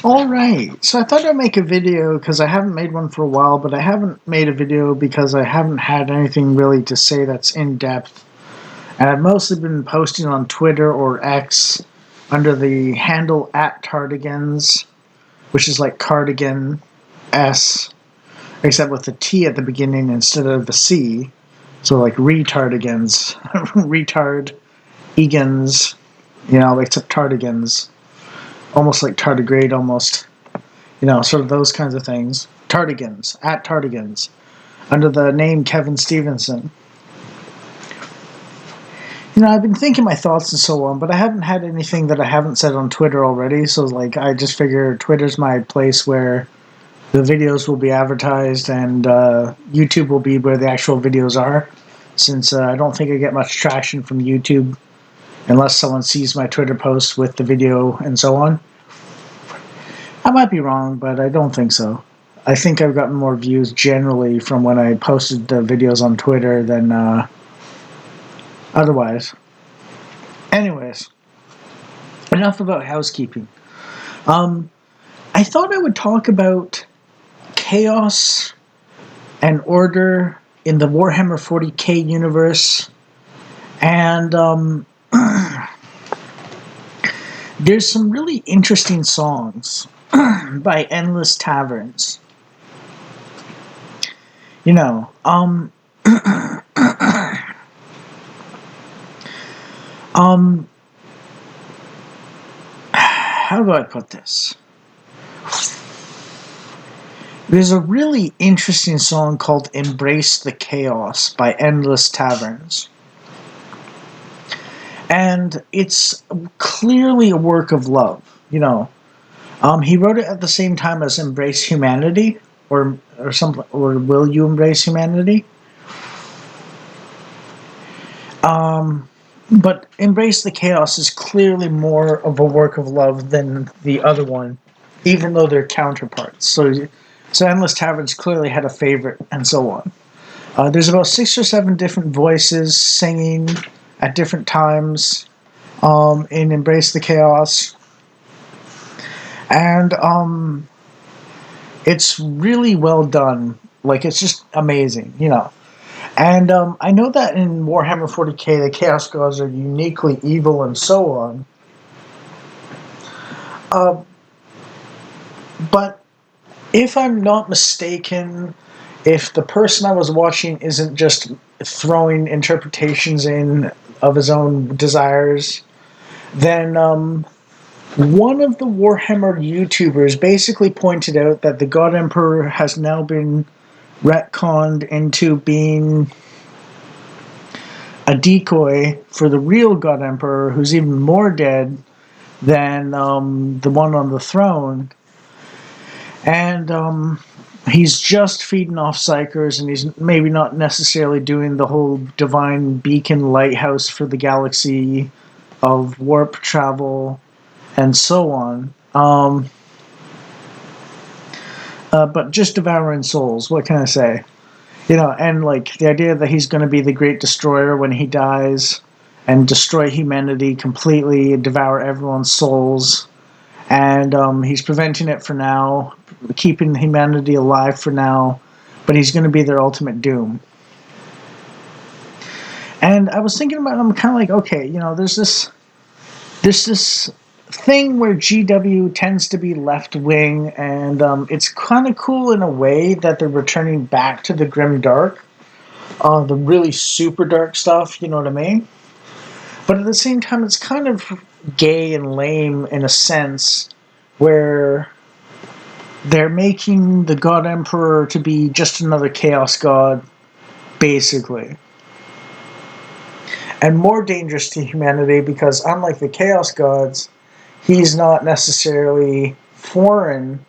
Alright, so I thought I'd make a video because I haven't made one for a while, but I haven't made a video because I haven't had anything really to say that's in-depth. And I've mostly been posting on Twitter or X under the handle @Tardigans, which is like cardigan S, except with the T at the beginning instead of the C. So like retardigans, retard, egans, except tardigans. Almost like tardigrade, almost. Sort of those kinds of things. Tardigans, @Tardigans, under the name Kevin Stevenson. I've been thinking my thoughts and so on, but I haven't had anything that I haven't said on Twitter already, so I just figure Twitter's my place where the videos will be advertised and YouTube will be where the actual videos are, since I don't think I get much traction from YouTube unless someone sees my Twitter post with the video and so on. I might be wrong, but I don't think so. I think I've gotten more views generally from when I posted the videos on Twitter than otherwise. Anyways, enough about housekeeping. I thought I would talk about chaos and order in the Warhammer 40k universe, and there's some really interesting songs by Endless Taverns. How do I put this? There's a really interesting song called Embrace the Chaos by Endless Taverns. And it's clearly a work of love, He wrote it at the same time as Embrace Humanity, or something, or Will You Embrace Humanity? But Embrace the Chaos is clearly more of a work of love than the other one, even though they're counterparts. So Endless Taverns clearly had a favorite, and so on. There's about 6 or 7 different voices singing at different times in Embrace the Chaos. And it's really well done. It's just amazing, And I know that in Warhammer 40k, the Chaos Gods are uniquely evil and so on. But if I'm not mistaken, if the person I was watching isn't just throwing interpretations in of his own desires, then one of the Warhammer YouTubers basically pointed out that the God Emperor has now been retconned into being a decoy for the real God Emperor, who's even more dead than the one on the throne. And he's just feeding off psychers, and he's maybe not necessarily doing the whole divine beacon lighthouse for the galaxy of warp travel and so on. But just devouring souls, what can I say? And the idea that he's going to be the great destroyer when he dies and destroy humanity completely, devour everyone's souls. And he's preventing it for now, keeping humanity alive for now, but he's going to be their ultimate doom. And I was thinking about it, I'm kind of like, okay, there's this thing where GW tends to be left-wing, and it's kind of cool in a way that they're returning back to the grim dark, the really super dark stuff, you know what I mean? But at the same time, it's kind of gay and lame in a sense, where they're making the God Emperor to be just another Chaos God, basically. And more dangerous to humanity because, unlike the Chaos Gods, he's not necessarily foreign.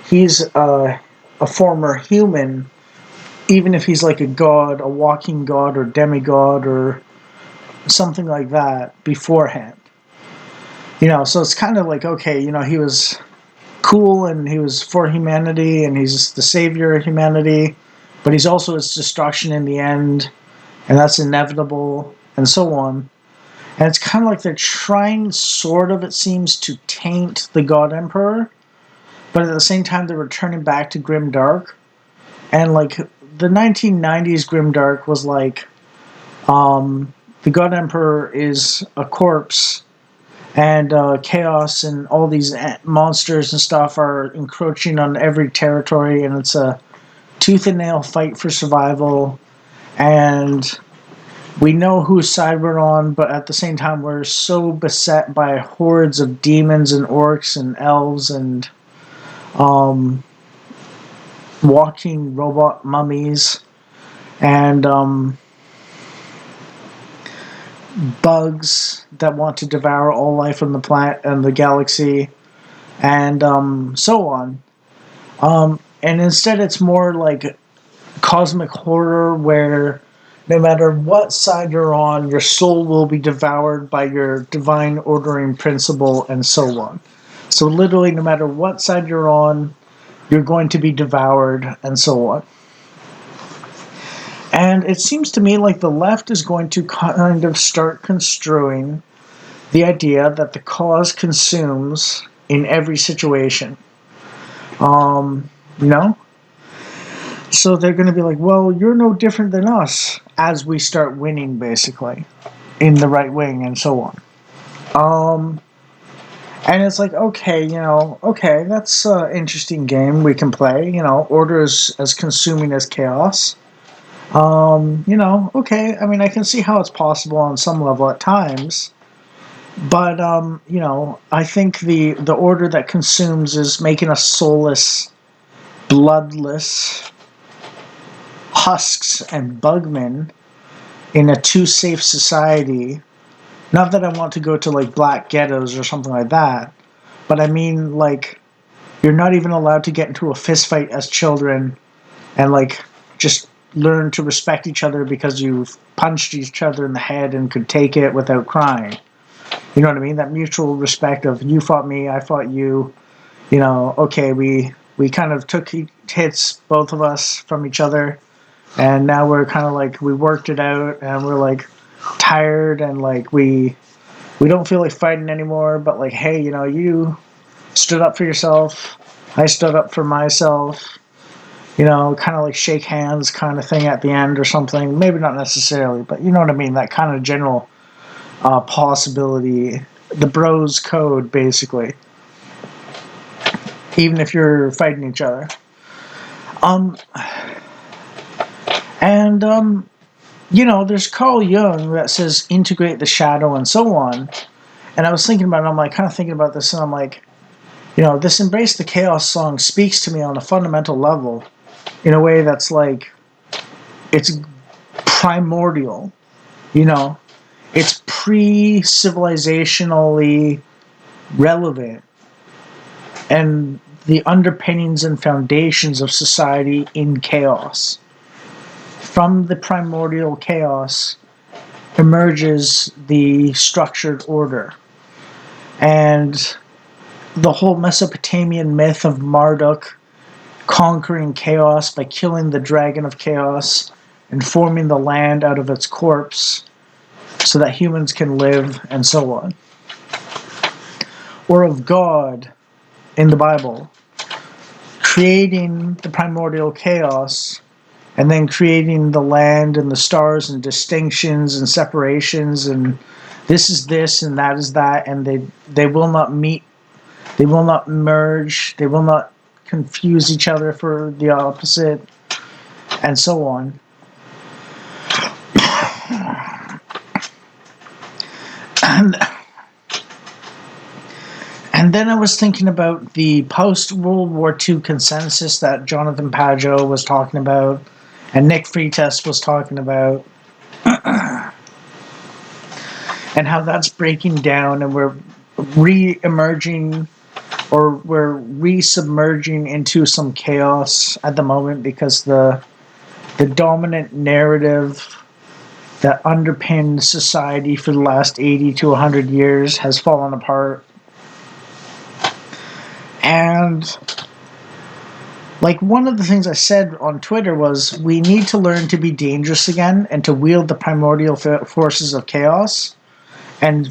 He's a former human, even if he's like a god, a walking god or demigod or something like that beforehand. So it's kind of like, okay, he was cool and he was for humanity and he's the savior of humanity, but he's also its destruction in the end, and that's inevitable, and so on. And it's kind of like they're trying, sort of, it seems, to taint the God Emperor but at the same time they're returning back to grim dark. And like the 1990s grim dark was like the God Emperor is a corpse, and chaos and all these monsters and stuff are encroaching on every territory, and it's a tooth and nail fight for survival. And we know whose side we're on, but at the same time, we're so beset by hordes of demons and orcs and elves and walking robot mummies and bugs that want to devour all life on the planet and the galaxy, and so on. And instead, it's more like cosmic horror where no matter what side you're on, your soul will be devoured by your divine ordering principle, and so on. So, literally, no matter what side you're on, you're going to be devoured, and so on. And it seems to me like the left is going to kind of start construing the idea that the cause consumes in every situation. You know? So they're going to be like, well, you're no different than us as we start winning, basically, in the right wing and so on. And it's like, okay, okay, that's an interesting game we can play. Order is as consuming as chaos. Okay, I mean, I can see how it's possible on some level at times. But, I think the order that consumes is making us soulless, bloodless husks and bugmen in a too safe society. Not that I want to go to, like, black ghettos or something like that, but I mean, like, you're not even allowed to get into a fist fight as children and, like, just learn to respect each other because you've punched each other in the head and could take it without crying. You know what I mean? That mutual respect of you fought me, I fought you. Okay, we kind of took hits, both of us, from each other, and now we're kind of like, we worked it out, and we're like tired, and like we don't feel like fighting anymore, but like, hey, you stood up for yourself, I stood up for myself, kind of like shake hands kind of thing at the end or something. Maybe not necessarily, but you know what I mean, that kind of general possibility, the bros code, basically, even if you're fighting each other. There's Carl Jung that says integrate the shadow and so on. And I was thinking about it, I'm like, kind of thinking about this, and I'm like, this Embrace the Chaos song speaks to me on a fundamental level in a way that's like, it's primordial, it's pre-civilizationally relevant, and the underpinnings and foundations of society in chaos. From the primordial chaos emerges the structured order. And the whole Mesopotamian myth of Marduk conquering chaos by killing the dragon of chaos and forming the land out of its corpse so that humans can live, and so on. Or of God in the Bible creating the primordial chaos and then creating the land and the stars and distinctions and separations, and this is this and that is that, and they will not meet, they will not merge, they will not confuse each other for the opposite, and so on. And then I was thinking about the post-World War II consensus that Jonathan Pageau was talking about and Nick Freitas was talking about, and how that's breaking down, and we're re-emerging, or we're re-submerging into some chaos at the moment because the dominant narrative that underpinned society for the last 80 to 100 years has fallen apart. And like, one of the things I said on Twitter was, we need to learn to be dangerous again and to wield the primordial forces of chaos and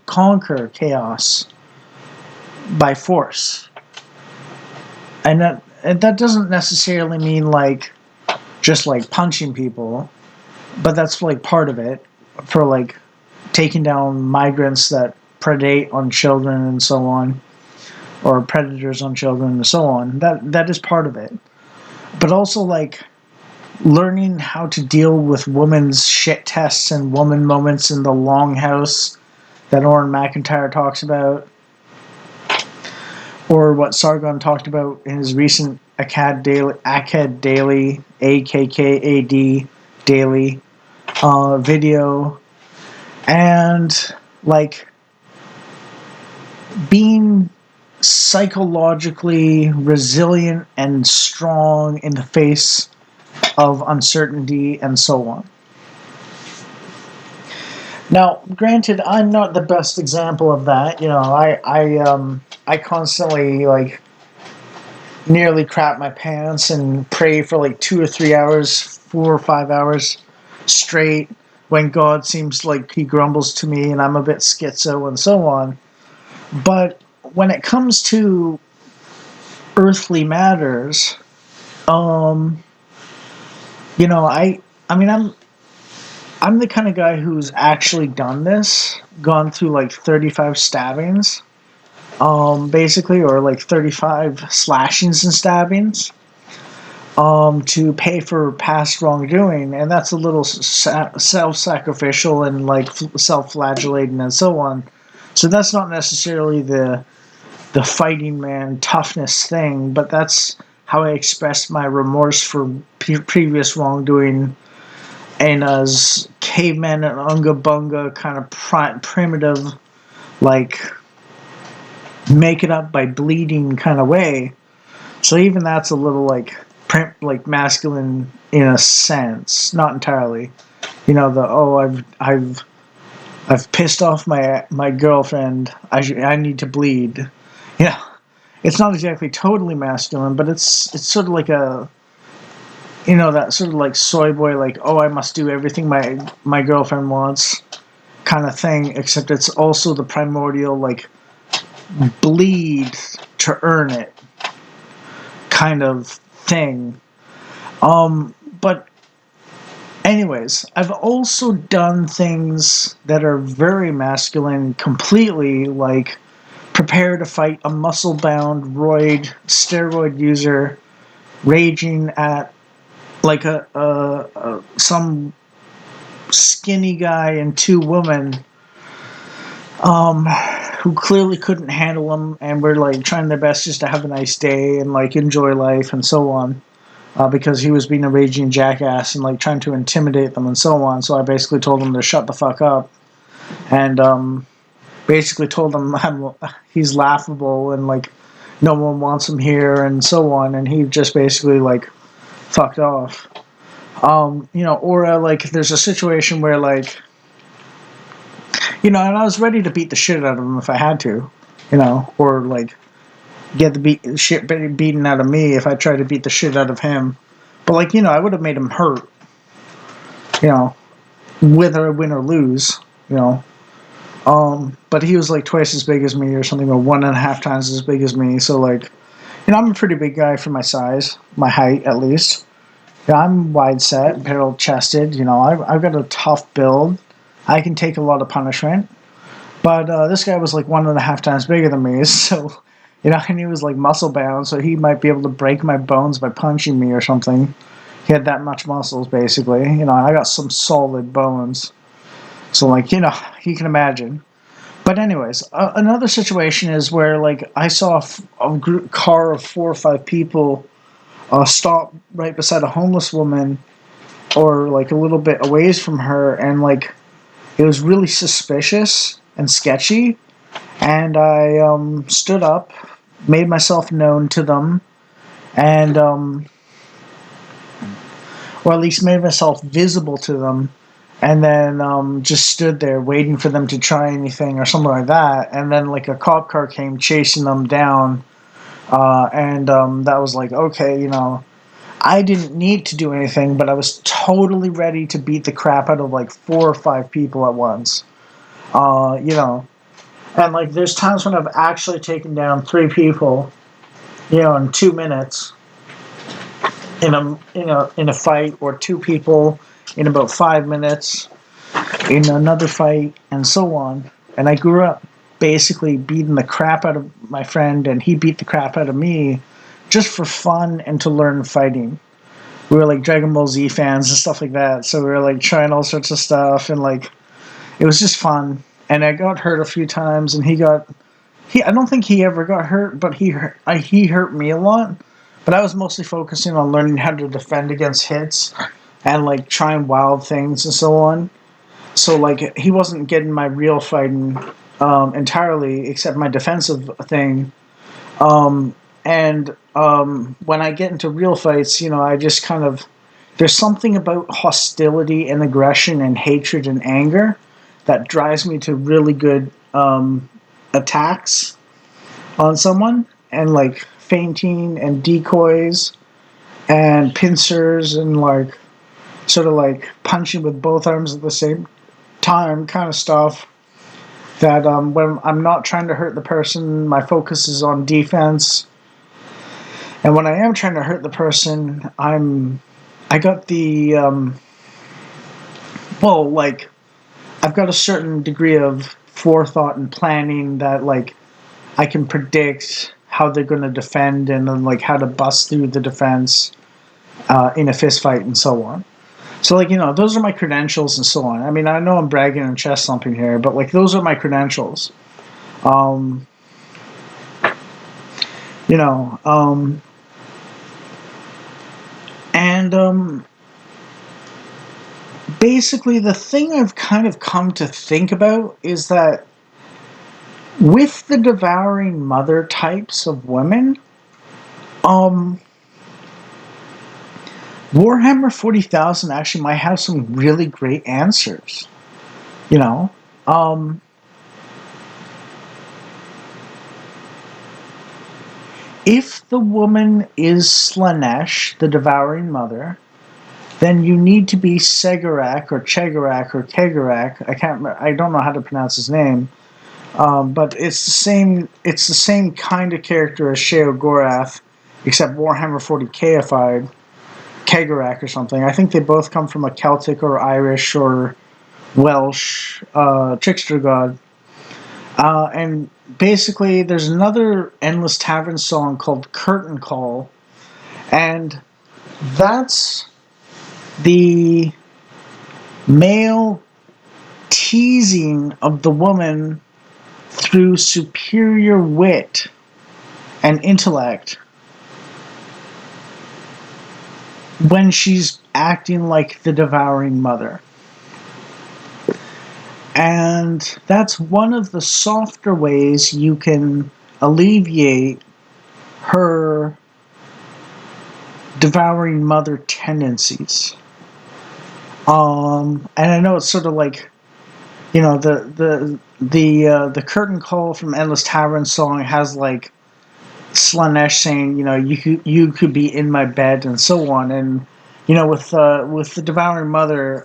conquer chaos by force. and that doesn't necessarily mean like just like punching people, but that's like part of it for like taking down migrants that predate on children and so on, or predators on children and so on. That is part of it, but also like learning how to deal with women's shit tests and woman moments in the longhouse that Oren McIntyre talks about, or what Sargon talked about in his recent ACAD Daily, AKKAD Daily video, and like being psychologically resilient and strong in the face of uncertainty and so on. Now, granted, I'm not the best example of that. I constantly like nearly crap my pants and pray for like 2 or 3 hours, 4 or 5 hours straight when God seems like he grumbles to me and I'm a bit schizo and so on. But when it comes to earthly matters, um, you know, I mean, I'm the kind of guy who's actually done this, gone through like 35 stabbings, basically, or like 35 slashings and stabbings, to pay for past wrongdoing, and that's a little self-sacrificial and like self-flagellating and so on. So that's not necessarily the fighting man toughness thing, but that's how I expressed my remorse for previous wrongdoing in as caveman and unga bunga kind of primitive, like make it up by bleeding kind of way. So even that's a little like masculine in a sense, not entirely. You know, the I've pissed off my girlfriend. I need to bleed. You know, it's not exactly totally masculine, but it's sort of like a, you know, that sort of like soy boy, like, oh, I must do everything my girlfriend wants kind of thing, except it's also the primordial like bleed to earn it kind of thing. But anyways, I've also done things that are very masculine completely, like prepare to fight a muscle-bound steroid user raging at like some skinny guy and two women who clearly couldn't handle him and were like trying their best just to have a nice day and like enjoy life and so on, because he was being a raging jackass and like trying to intimidate them and so on. So I basically told him to shut the fuck up, and basically told him he's laughable and like no one wants him here and so on, and he just basically like fucked off. Or like there's a situation where like, and I was ready to beat the shit out of him if I had to, or like get the shit beaten out of me if I tried to beat the shit out of him. But like, I would have made him hurt, whether I win or lose, But he was like twice as big as me or something, or 1.5 times as big as me. So like, I'm a pretty big guy for my size, my height at least. I'm wide set, barrel chested. I've got a tough build. I can take a lot of punishment. But this guy was like 1.5 times bigger than me, so and he was like muscle bound, so he might be able to break my bones by punching me or something. He had that much muscles, basically. I got some solid bones, so like you can imagine. But anyways, another situation is where like I saw a car of 4 or 5 people stop right beside a homeless woman, or like a little bit away from her, and like it was really suspicious and sketchy. And I stood up, made myself known to them, and or at least made myself visible to them, and then just stood there waiting for them to try anything or something like that. And then like a cop car came chasing them down, and that was like, okay, I didn't need to do anything, but I was totally ready to beat the crap out of like 4 or 5 people at once. And like there's times when I've actually taken down 3 people in 2 minutes in a fight, or two people in about 5 minutes in another fight, and so on. And I grew up basically beating the crap out of my friend, and he beat the crap out of me just for fun and to learn fighting. We were like Dragon Ball Z fans and stuff like that, so we were like trying all sorts of stuff, and like it was just fun. And I got hurt a few times, and I don't think he ever got hurt, but he hurt me a lot. But I was mostly focusing on learning how to defend against hits and like trying wild things and so on. So like he wasn't getting my real fighting entirely, except my defensive thing. And when I get into real fights, I just kind of there's something about hostility and aggression and hatred and anger that drives me to really good attacks on someone, and like feinting and decoys and pincers and like sort of like punching with both arms at the same time kind of stuff. That when I'm not trying to hurt the person, my focus is on defense. And when I am trying to hurt the person, I got the well, like I've got a certain degree of forethought and planning that like I can predict how they're going to defend, and then like how to bust through the defense in a fist fight and so on. So like those are my credentials and so on. I mean, I know I'm bragging and chest thumping here, but like those are my credentials. Um, you know, and basically the thing I've kind of come to think about is that with the devouring mother types of women, um, Warhammer 40,000 actually might have some really great answers. You know, um, if the woman is Slanesh, the devouring mother, then you need to be Segarak or Chegarak or Kegarak. I don't know how to pronounce his name, but it's the same. It's the same kind of character as Sheo Gorath, except Warhammer 40Kified, Kegarak or something. I think they both come from a Celtic or Irish or Welsh trickster god. And basically, there's another Endless Tavern song called Curtain Call, and that's the male teasing of the woman through superior wit and intellect when she's acting like the devouring mother. And that's one of the softer ways you can alleviate her devouring mother tendencies. And I know it's sort of like, the curtain call from Endless Tavern song has like Slanesh saying, you could be in my bed and so on, and with the devouring mother,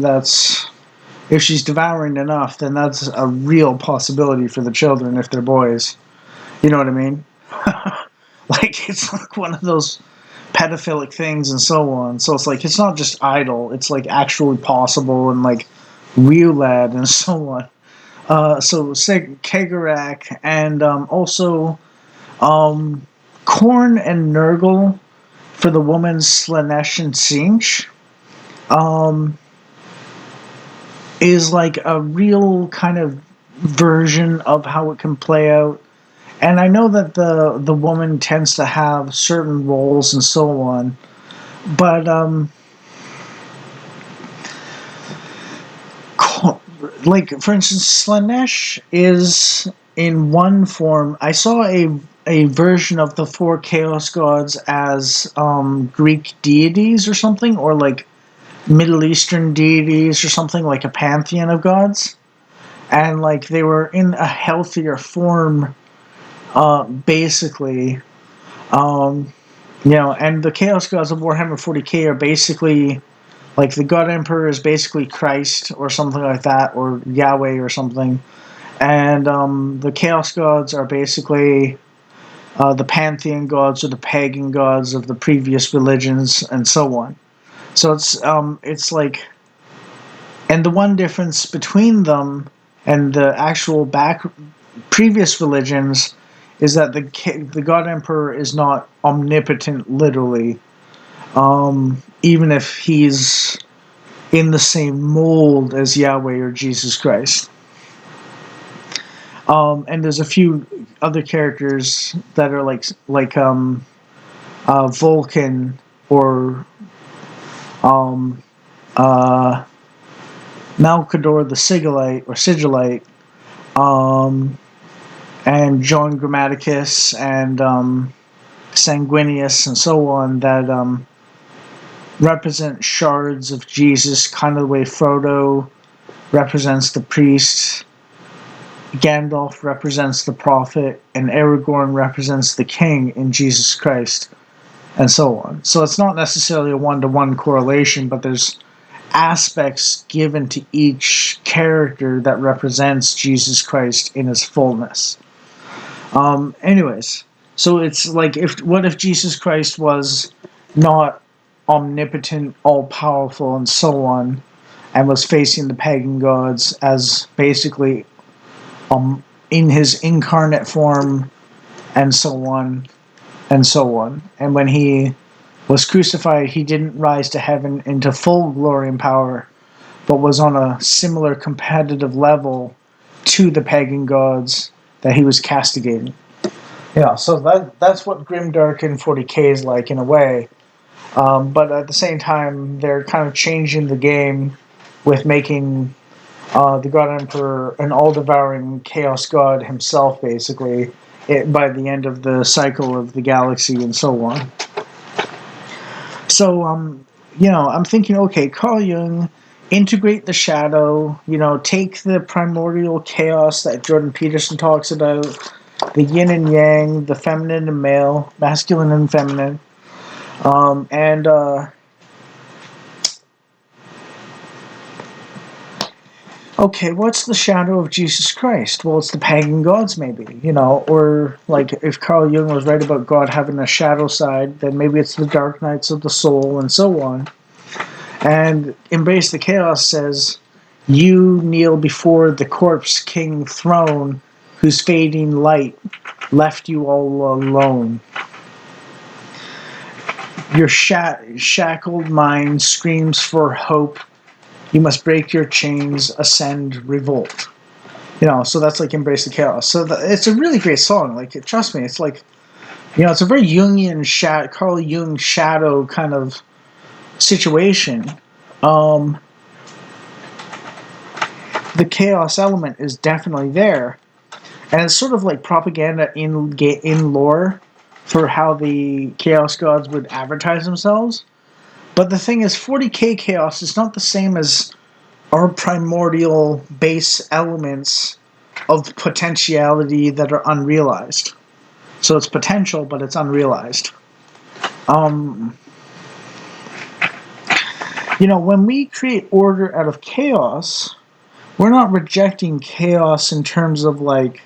that's if she's devouring enough, then that's a real possibility for the children if they're boys. You know what I mean? Like it's like one of those pedophilic things and so on. So it's like it's not just idle; it's like actually possible and like real lad and so on. So say Kegarak and also Korn and Nurgle for the woman's Slanesh and Sinch. Is like a real kind of version of how it can play out. And I know that the woman tends to have certain roles and so on, but like for instance, Slanesh is in one form. I saw a version of the four Chaos Gods as Greek deities or something, or like Middle Eastern deities or something, like a pantheon of gods, and like they were in a healthier form, basically. And the Chaos Gods of Warhammer 40K are basically like the God Emperor is basically Christ or something like that, or Yahweh or something, and the Chaos Gods are basically the pantheon gods or the pagan gods of the previous religions, and so on. So it's like, and the one difference between them and the actual previous religions is that the God Emperor is not omnipotent, literally, even if he's in the same mold as Yahweh or Jesus Christ. And there's a few other characters that are like Vulcan or um, uh, Malkador the Sigillite, um, and John Grammaticus and Sanguinius and so on that represent shards of Jesus, kind of the way Frodo represents the priest, Gandalf represents the prophet, and Aragorn represents the king in Jesus Christ, and so on. So it's not necessarily a one-to-one correlation, but there's aspects given to each character that represents Jesus Christ in his fullness. Anyways, so it's like, what if Jesus Christ was not omnipotent, all powerful, and so on, and was facing the pagan gods as basically in his incarnate form, and so on and so on. And when he was crucified, he didn't rise to heaven into full glory and power, but was on a similar competitive level to the pagan gods that he was castigating. Yeah, so that's what Grimdark and 40k is like in a way. But at the same time, they're kind of changing the game with making the God Emperor an all-devouring chaos god himself, basically, by the end of the cycle of the galaxy and so on. So, I'm thinking, okay, Carl Jung, integrate the shadow, take the primordial chaos that Jordan Peterson talks about, the yin and yang, the feminine and male, masculine and feminine, and okay, what's the shadow of Jesus Christ? Well, it's the pagan gods, maybe, or like if Carl Jung was right about God having a shadow side, then maybe it's the dark nights of the soul and so on. And Embrace the Chaos says, you kneel before the corpse king throne whose fading light left you all alone. Your shackled mind screams for hope. You must break your chains, ascend, revolt. So that's like Embrace the Chaos. So it's a really great song. Like, trust me, it's like, it's a very Jungian, Carl Jung shadow kind of situation. The chaos element is definitely there. And it's sort of like propaganda in lore for how the Chaos Gods would advertise themselves. But the thing is, 40k Chaos is not the same as our primordial base elements of potentiality that are unrealized. So it's potential, but it's unrealized. When we create order out of chaos, we're not rejecting chaos in terms of like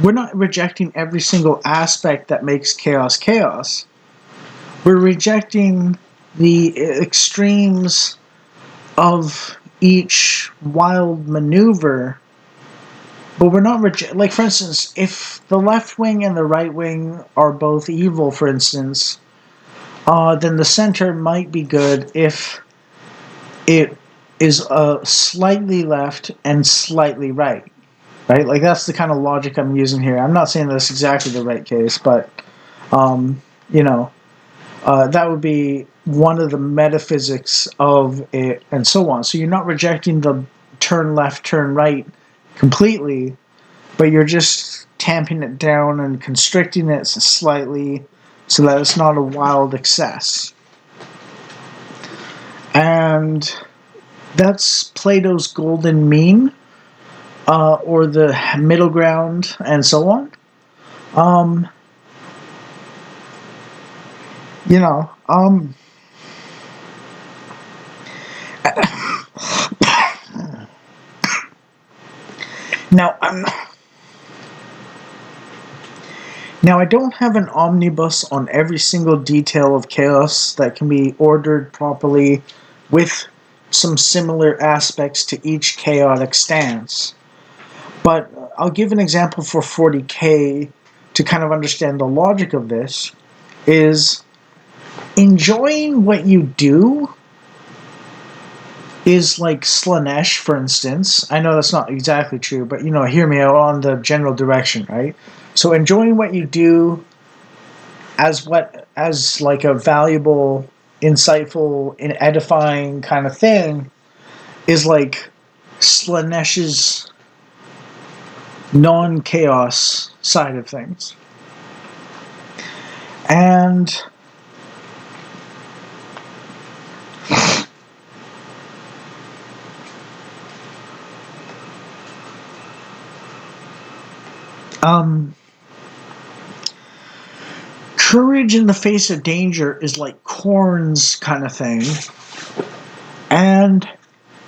we're not rejecting every single aspect that makes chaos chaos. We're rejecting the extremes of each wild maneuver, but we're not like, for instance, if the left wing and the right wing are both evil, for instance, then the center might be good if it is slightly left and slightly right. Right? Like, that's the kind of logic I'm using here. I'm not saying that's exactly the right case, but, that would be one of the metaphysics of it, and so on. So you're not rejecting the turn left, turn right completely, but you're just tamping it down and constricting it slightly so that it's not a wild excess. And that's Plato's golden mean, or the middle ground, and so on. Now, Now, I don't have an omnibus on every single detail of chaos that can be ordered properly with some similar aspects to each chaotic stance. But I'll give an example for 40K to kind of understand the logic of this is enjoying what you do is like Slanesh, for instance. I know that's not exactly true, but hear me out on the general direction, right? So enjoying what you do as like a valuable, insightful, and edifying kind of thing is like Slanesh's non-chaos side of things. And courage in the face of danger is like Korn's kind of thing. And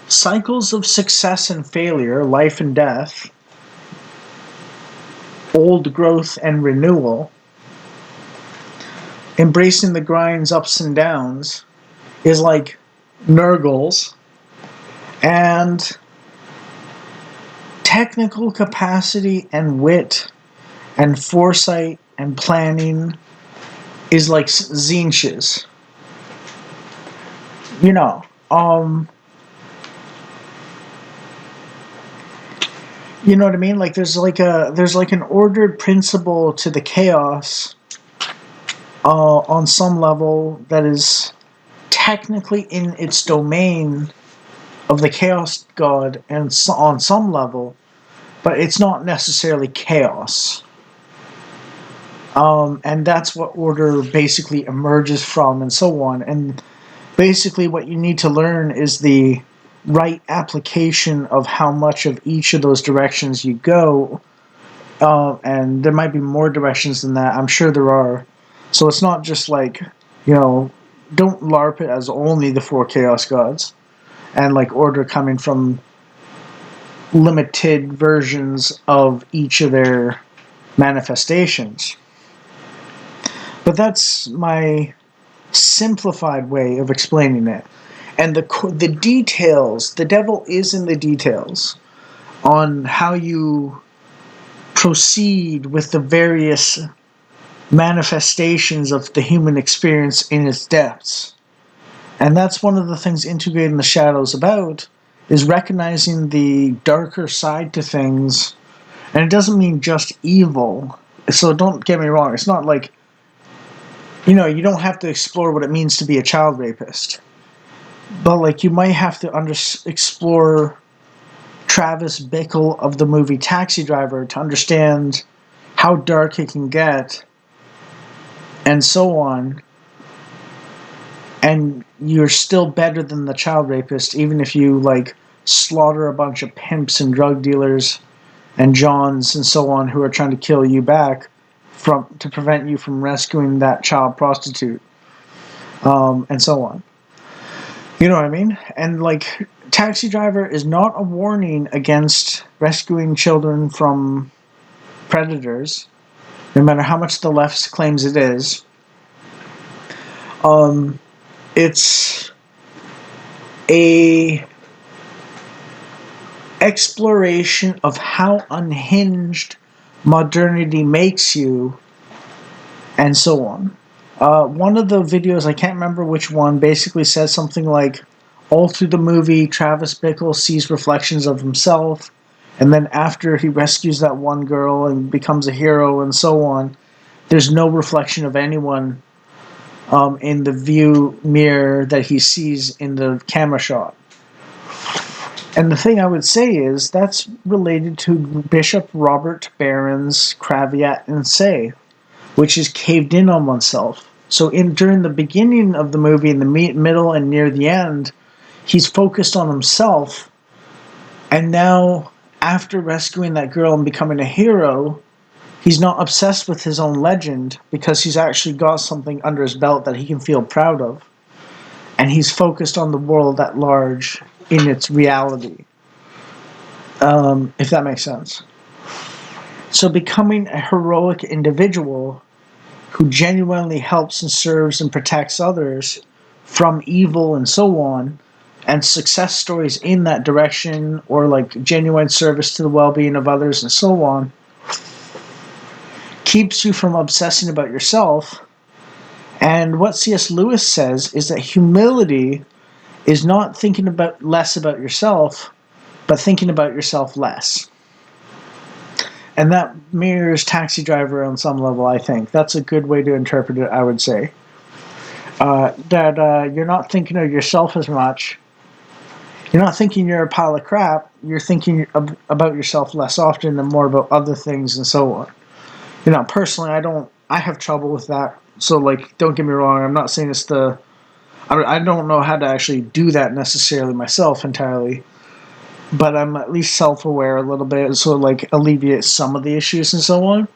cycles of success and failure, life and death, old growth and renewal, embracing the grind's ups and downs is like Nurgle's. And technical capacity and wit and foresight and planning is like Zinch's. You know, you know what I mean? Like there's like an ordered principle to the chaos on some level that is technically in its domain of the chaos god, and so, on some level, but it's not necessarily chaos. And that's what order basically emerges from, and so on. And basically, what you need to learn is the right application of how much of each of those directions you go. And there might be more directions than that. I'm sure there are. So it's not just like, don't LARP it as only the 4 Chaos Gods and like order coming from limited versions of each of their manifestations. But that's my simplified way of explaining it. And the details, the devil is in the details on how you proceed with the various manifestations of the human experience in its depths. And that's one of the things Integrating the Shadows about, is recognizing the darker side to things. And it doesn't mean just evil. So don't get me wrong. It's not like, you don't have to explore what it means to be a child rapist. But like you might have to explore Travis Bickle of the movie Taxi Driver to understand how dark it can get, and so on. And you're still better than the child rapist, even if you like slaughter a bunch of pimps and drug dealers and Johns and so on who are trying to kill you back to prevent you from rescuing that child prostitute, and so on. You know what I mean? And like Taxi Driver is not a warning against rescuing children from predators, no matter how much the left claims it is. It's a exploration of how unhinged modernity makes you, and so on. One of the videos, I can't remember which one, basically says something like, all through the movie, Travis Bickle sees reflections of himself, and then after he rescues that one girl and becomes a hero and so on, there's no reflection of anyone in the view mirror that he sees in the camera shot. And the thing I would say is that's related to Bishop Robert Barron's caveat and say, which is caved in on oneself. So during the beginning of the movie, in the middle and near the end, he's focused on himself. And now, after rescuing that girl and becoming a hero, he's not obsessed with his own legend because he's actually got something under his belt that he can feel proud of. And he's focused on the world at large in its reality. If that makes sense. So becoming a heroic individual who genuinely helps and serves and protects others from evil and so on, and success stories in that direction, or like genuine service to the well-being of others and so on, keeps you from obsessing about yourself. And what C.S. Lewis says is that humility is not thinking about less about yourself, but thinking about yourself less. And that mirrors Taxi Driver on some level, I think. That's a good way to interpret it, I would say. That you're not thinking of yourself as much. You're not thinking you're a pile of crap. You're thinking about yourself less often and more about other things and so on. Personally, I have trouble with that. So, like, don't get me wrong. I'm not saying I don't know how to actually do that necessarily myself entirely. But I'm at least self-aware a little bit, so like alleviate some of the issues and so on.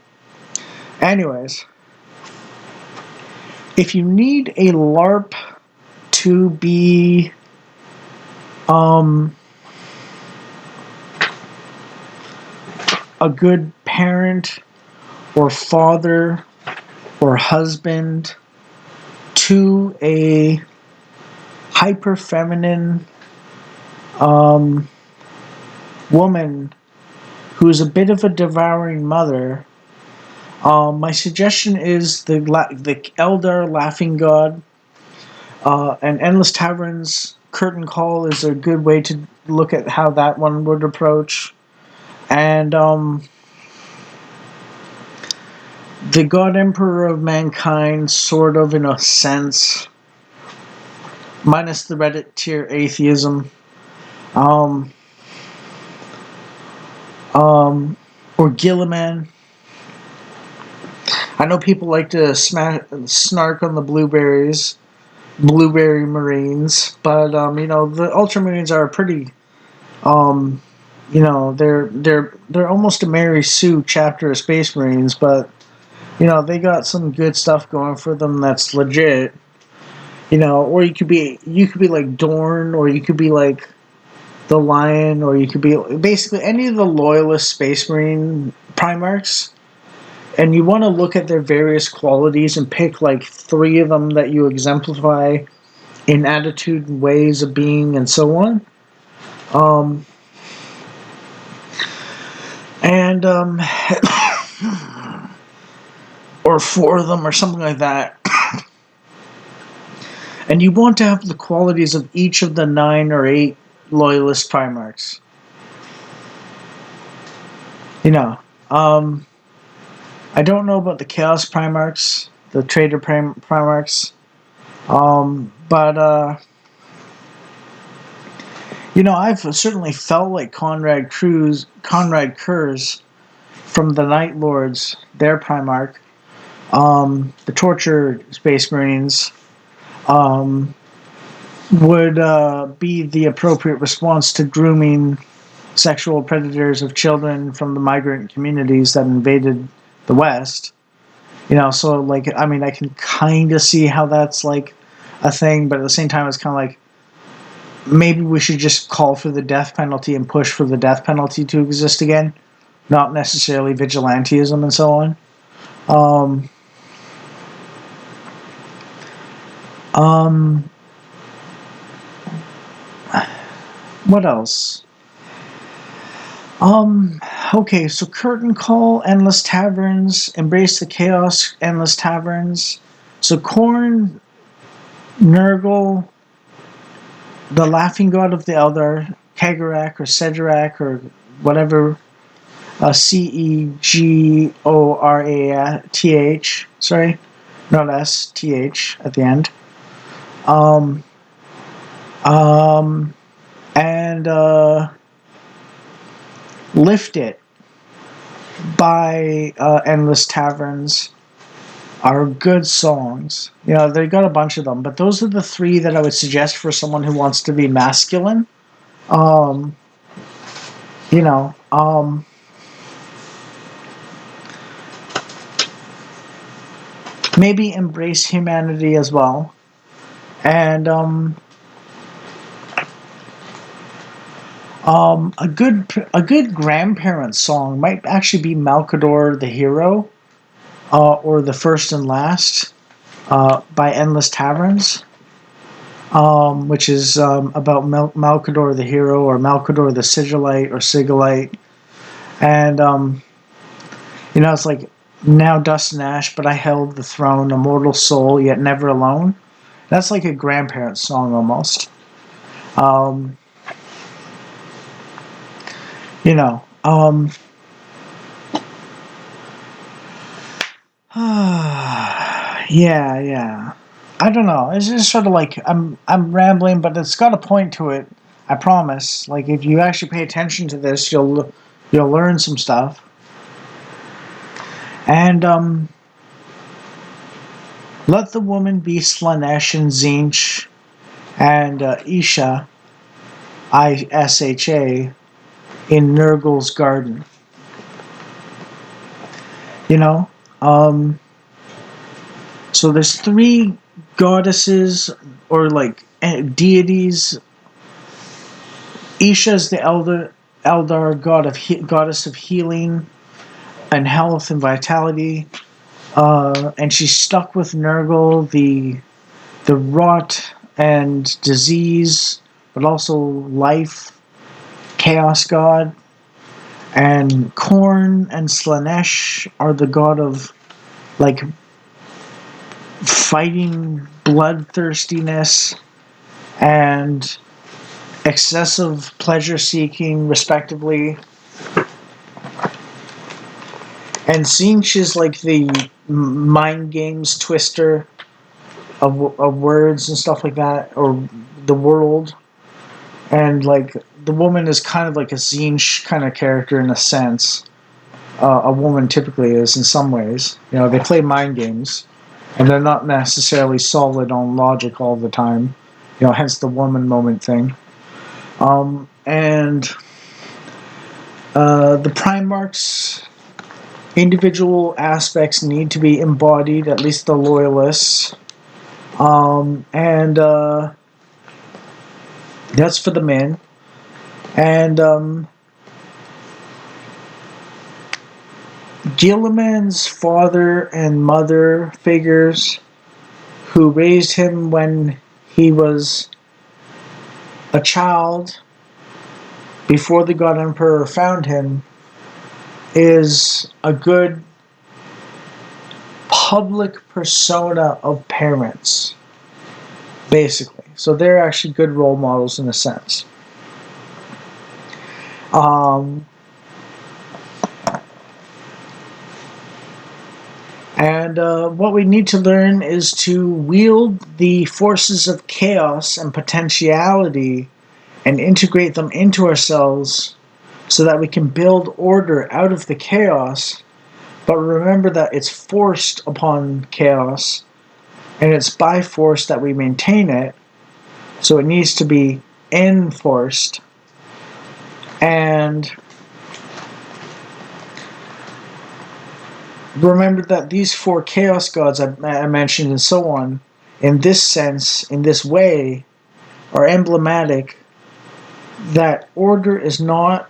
Anyways, if you need a LARP to be a good parent or father or husband to a hyper feminine woman who's a bit of a devouring mother, my suggestion is the Eldar Laughing God. And Endless Tavern's Curtain Call is a good way to look at how that one would approach. And the God Emperor of Mankind, sort of in a sense, minus the Reddit tier atheism. Or Gilliman. I know people like to snark on the Blueberry Marines, but the Ultramarines are pretty. They're almost a Mary Sue chapter of Space Marines, but they got some good stuff going for them that's legit. Or you could be like Dorn, or you could be like the Lion, or you could be basically any of the loyalist Space Marine Primarchs. And you want to look at their various qualities and pick like 3 of them that you exemplify in attitude and ways of being and so on. And or 4 of them or something like that. And you want to have the qualities of each of the 9 or 8 loyalist Primarchs. I don't know about the Chaos Primarchs, the Traitor Primarchs, but I've certainly felt like Conrad Kurz from the Night Lords, their Primarch, the Torture Space Marines, would be the appropriate response to grooming sexual predators of children from the migrant communities that invaded the West. So like, I mean, I can kind of see how that's like a thing, but at the same time, it's kind of like maybe we should just call for the death penalty and push for the death penalty to exist again, not necessarily vigilantism and so on. What else? Okay, so Curtain Call, Endless Taverns, Embrace the Chaos, Endless Taverns. So Khorne, Nurgle, the Laughing God of the Eldar, Kagarak or Cedric or whatever, Cegorath, sorry, not S, TH at the end. And Lift It by Endless Taverns are good songs. They got a bunch of them, but those are the 3 that I would suggest for someone who wants to be masculine. Maybe embrace humanity as well. And A good grandparent song might actually be Malkador the Hero, or The First and Last, by Endless Taverns, which is about Malkador the Hero, or Malkador the Sigilite, or Sigilite. And, it's like, now dust and ash, but I held the throne, a mortal soul, yet never alone. That's like a grandparent song almost. Um, you know, um, yeah, yeah. I don't know. It's just sort of like I'm rambling, but it's got a point to it. I promise. Like if you actually pay attention to this, you'll learn some stuff. And let the woman be Slanesh and Zinch and Isha, Isha, in Nurgle's garden. You know, um, so there's three goddesses or like deities. Isha is the Eldar goddess of healing and health and vitality, and she's stuck with Nurgle, the rot and disease, but also life, chaos god. And Khorne and Slanesh are the god of like fighting bloodthirstiness and excessive pleasure seeking, respectively. And Zinch is like the mind games twister of words and stuff like that, or the world. And like the woman is kind of like a Zinch kind of character in a sense. A woman typically is in some ways. They play mind games, and they're not necessarily solid on logic all the time. Hence the woman moment thing. And the Primarchs, individual aspects need to be embodied, at least the loyalists. And that's for the men. And Gilliman's father and mother figures who raised him when he was a child before the God Emperor found him is a good public persona of parents, basically. So they're actually good role models in a sense. And what we need to learn is to wield the forces of chaos and potentiality and integrate them into ourselves so that we can build order out of the chaos. But remember that it's forced upon chaos, and it's by force that we maintain it. So it needs to be enforced. And remember that these four chaos gods I mentioned and so on, in this sense, in this way, are emblematic that order is not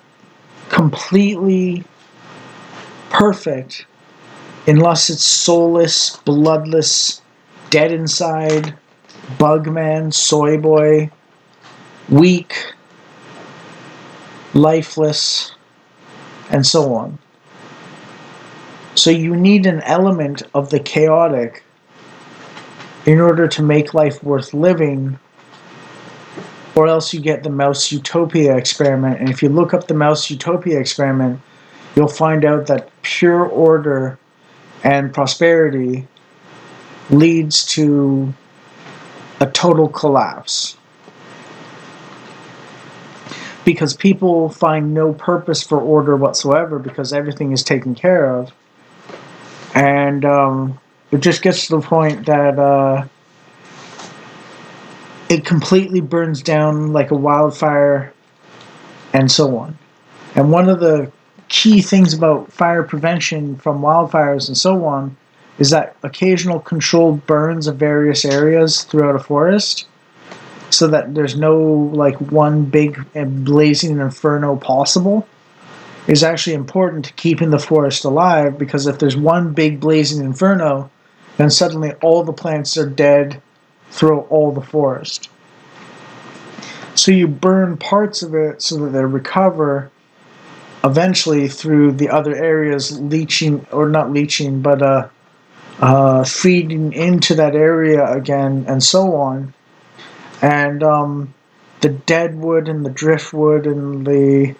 completely perfect unless it's soulless, bloodless, dead inside, bugman, soy boy, weak, lifeless, and so on. So you need an element of the chaotic in order to make life worth living, or else you get the Mouse Utopia experiment. And if you look up the Mouse Utopia experiment, you'll find out that pure order and prosperity leads to a total collapse. Because people find no purpose for order whatsoever because everything is taken care of. And it just gets to the point that it completely burns down like a wildfire and so on. And one of the key things about fire prevention from wildfires and so on is that occasional controlled burns of various areas throughout a forest so that there's no like one big blazing inferno possible, is actually important to keeping the forest alive, because if there's one big blazing inferno, then suddenly all the plants are dead throughout all the forest. So you burn parts of it so that they recover eventually through the other areas leaching, or not leaching, but feeding into that area again, and so on. And the dead wood and the driftwood and the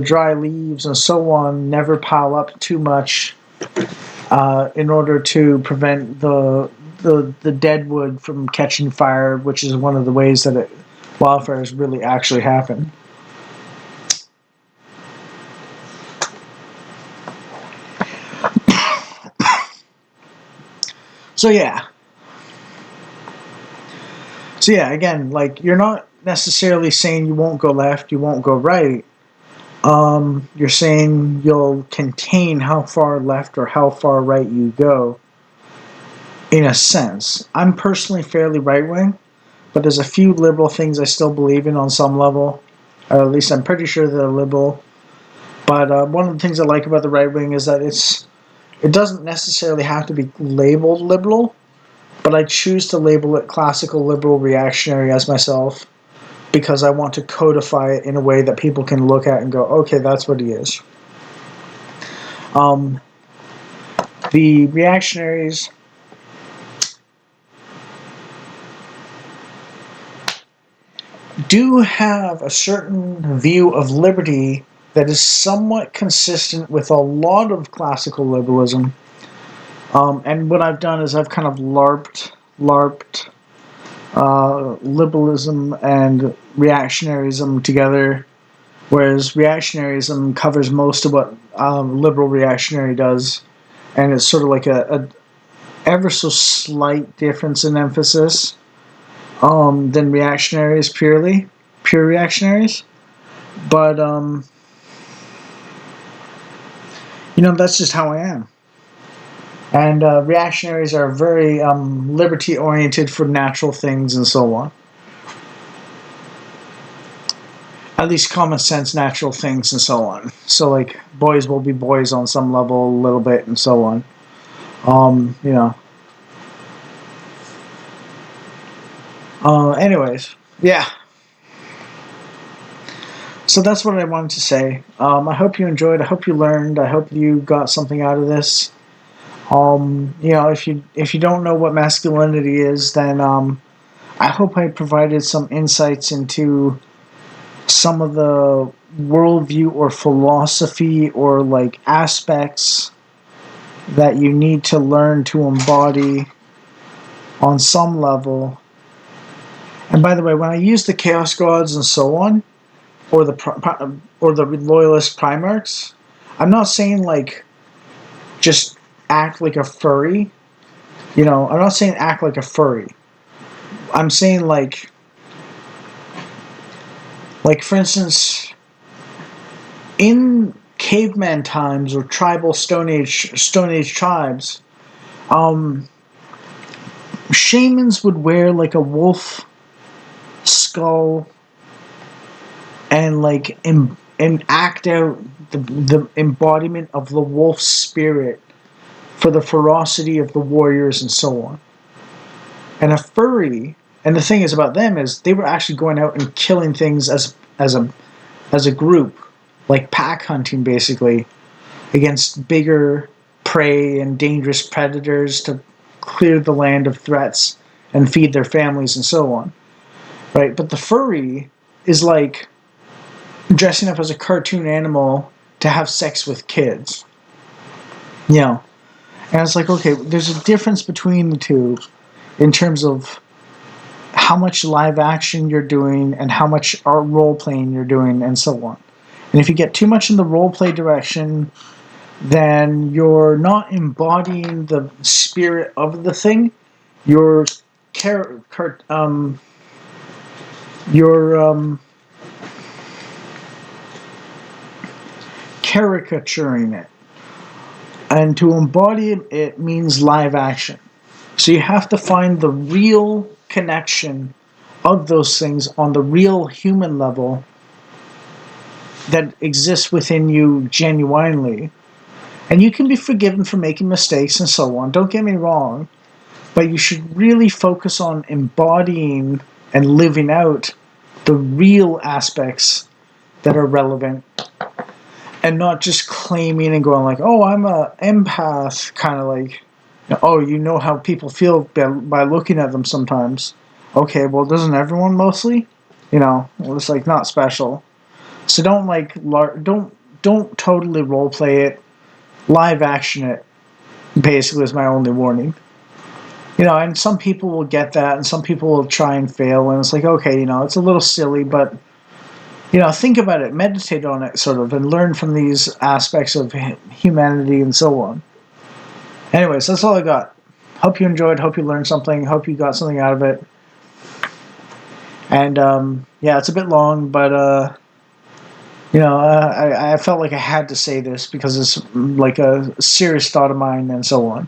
dry leaves and so on never pile up too much, in order to prevent the dead wood from catching fire, which is one of the ways that wildfires really actually happen. So yeah. So yeah, again, like, you're not necessarily saying you won't go left, you won't go right. You're saying you'll contain how far left or how far right you go, in a sense. I'm personally fairly right wing, but there's a few liberal things I still believe in on some level, or at least I'm pretty sure they're liberal. But one of the things I like about the right wing is that it doesn't necessarily have to be labeled liberal, but I choose to label it classical liberal reactionary as myself, because I want to codify it in a way that people can look at and go, okay, that's what he is. The reactionaries do have a certain view of liberty that is somewhat consistent with a lot of classical liberalism. And what I've done is I've kind of LARPed liberalism and reactionaryism together, whereas reactionaryism covers most of what liberal reactionary does, and it's sort of like a ever so slight difference in emphasis than reactionaries, pure reactionaries. But that's just how I am. And reactionaries are very liberty oriented for natural things and so on. At least common sense natural things and so on. So like, boys will be boys on some level a little bit and so on. Anyways, yeah. So that's what I wanted to say. I hope you enjoyed. I hope you learned. I hope you got something out of this. If you don't know what masculinity is, then I hope I provided some insights into some of the worldview or philosophy or like aspects that you need to learn to embody on some level. And by the way, when I use the chaos gods and so on, or the loyalist primarchs, I'm not saying like just act like a furry. I'm not saying act like a furry. I'm saying like for instance, in caveman times or tribal Stone Age tribes, shamans would wear like a wolf skull and like and act out the embodiment of the wolf spirit for the ferocity of the warriors and so on. And a furry, and the thing is about them is they were actually going out and killing things as a group, like pack hunting basically, against bigger prey and dangerous predators to clear the land of threats and feed their families and so on. Right? But the furry is like dressing up as a cartoon animal to have sex with kids. And it's like, okay, there's a difference between the two in terms of how much live action you're doing and how much art role playing you're doing and so on. And if you get too much in the role play direction, then you're not embodying the spirit of the thing. You're caricaturing it. And to embody it means live action. So you have to find the real connection of those things on the real human level that exists within you genuinely. And you can be forgiven for making mistakes and so on, don't get me wrong, but you should really focus on embodying and living out the real aspects that are relevant, and not just claiming and going like, oh, I'm a empath, kind of like, oh, you know how people feel by looking at them sometimes. Okay, well, doesn't everyone mostly? Well, it's like not special. So don't like don't totally role play it. Live action it. Basically, is my only warning. And some people will get that, and some people will try and fail, and it's like, okay, it's a little silly, but think about it, meditate on it, sort of, and learn from these aspects of humanity and so on. Anyways, that's all I got. Hope you enjoyed. Hope you learned something. Hope you got something out of it. And yeah, it's a bit long, but I felt like I had to say this because it's like a serious thought of mine and so on.